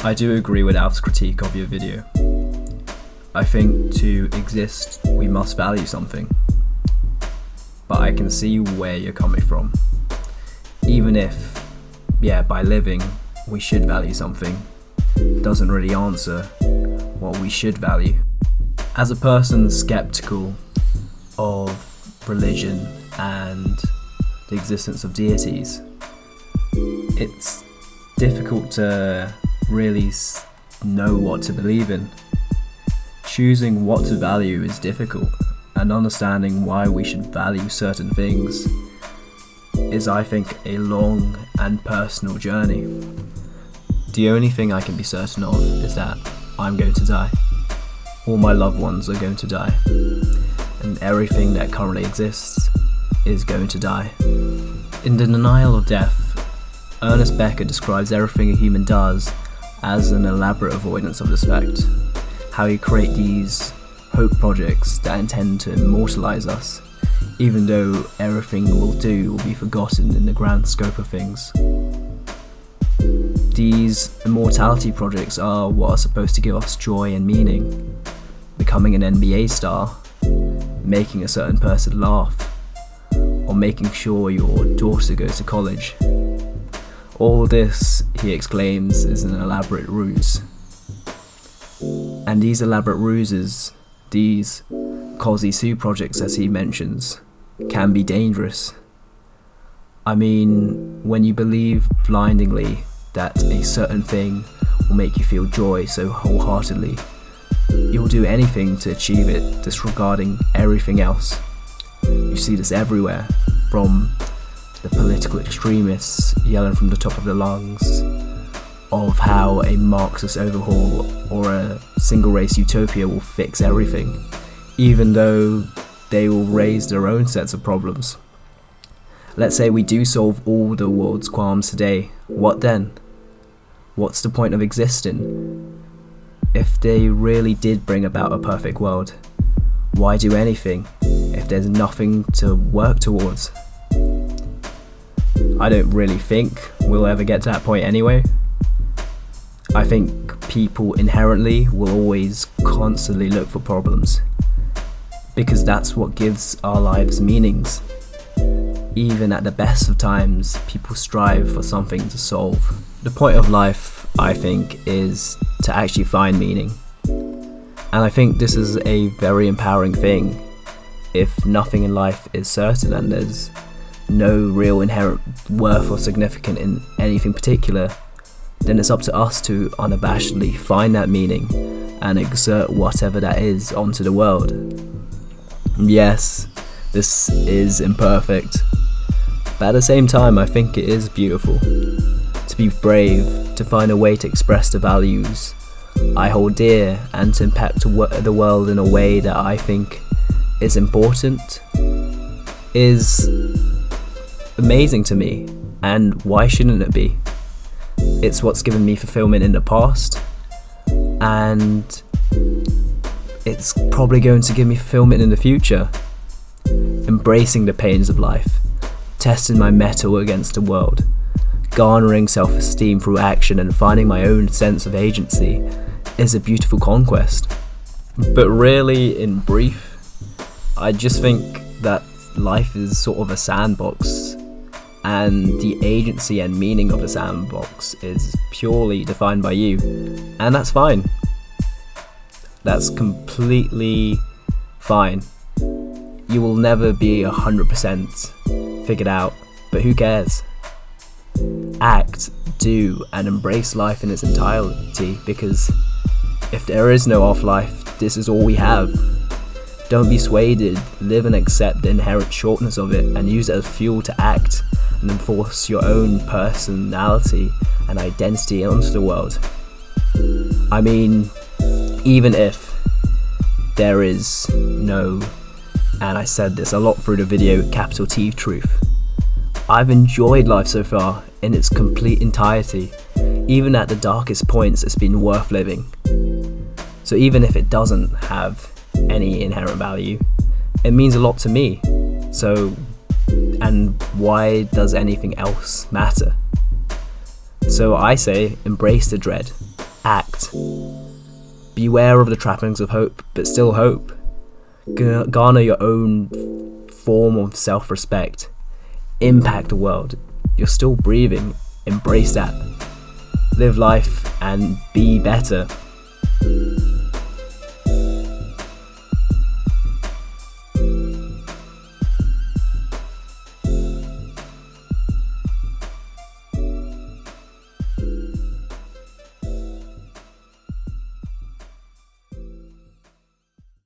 I do agree with Alf's critique of your video. I think to exist, we must value something. But I can see where you're coming from. Even if, by living, we should value something, doesn't really answer what we should value. As a person skeptical of religion and the existence of deities, it's difficult to really know what to believe in. Choosing what to value is difficult, and understanding why we should value certain things is, I think, a long and personal journey. The only thing I can be certain of is that I'm going to die. All my loved ones are going to die. And everything that currently exists is going to die. In The Denial of Death, Ernest Becker describes everything a human does as an elaborate avoidance of this fact. How you create these hope projects that intend to immortalize us, even though everything we'll do will be forgotten in the grand scope of things. These immortality projects are what are supposed to give us joy and meaning. Becoming an NBA star, making a certain person laugh, or making sure your daughter goes to college. All this, he exclaims, is an elaborate ruse. And these elaborate ruses, these Cosy Sue projects as he mentions, can be dangerous. I mean, when you believe blindingly that a certain thing will make you feel joy so wholeheartedly, you'll do anything to achieve it, disregarding everything else. You see this everywhere, from the political extremists yelling from the top of their lungs of how a Marxist overhaul or a single race utopia will fix everything, even though they will raise their own sets of problems. Let's say we do solve all the world's qualms today, what then? What's the point of existing? If they really did bring about a perfect world, why do anything if there's nothing to work towards? I don't really think we'll ever get to that point anyway. I think people inherently will always constantly look for problems, because that's what gives our lives meanings. Even at the best of times, people strive for something to solve. The point of life, I think, is to actually find meaning. And I think this is a very empowering thing. If nothing in life is certain and there's no real inherent worth or significance in anything particular, then it's up to us to unabashedly find that meaning and exert whatever that is onto the world. Yes, this is imperfect, but at the same time I think it is beautiful. To be brave, to find a way to express the values I hold dear and to impact the world in a way that I think is important is amazing to me, and why shouldn't it be? It's what's given me fulfillment in the past, and it's probably going to give me fulfillment in the future. Embracing the pains of life, testing my mettle against the world, garnering self-esteem through action and finding my own sense of agency is a beautiful conquest. But really, in brief, I just think that life is sort of a sandbox, and the agency and meaning of the sandbox is purely defined by you, and that's fine. That's completely fine. You will never be 100% figured out, but who cares? Act, do, and embrace life in its entirety, because if there is no afterlife, this is all we have. Don't be swayed, live and accept the inherent shortness of it and use it as fuel to act and enforce your own personality and identity onto the world. I mean, even if there is no, and I said this a lot through the video, capital T truth, I've enjoyed life so far in its complete entirety. Even at the darkest points, it's been worth living. So even if it doesn't have any inherent value, it means a lot to me. So, and why does anything else matter? So I say, embrace the dread respect. Beware of the trappings of hope, but still hope. Garner your own form of self-respect. Impact the world. You're still breathing. Embrace that. Live life and be better.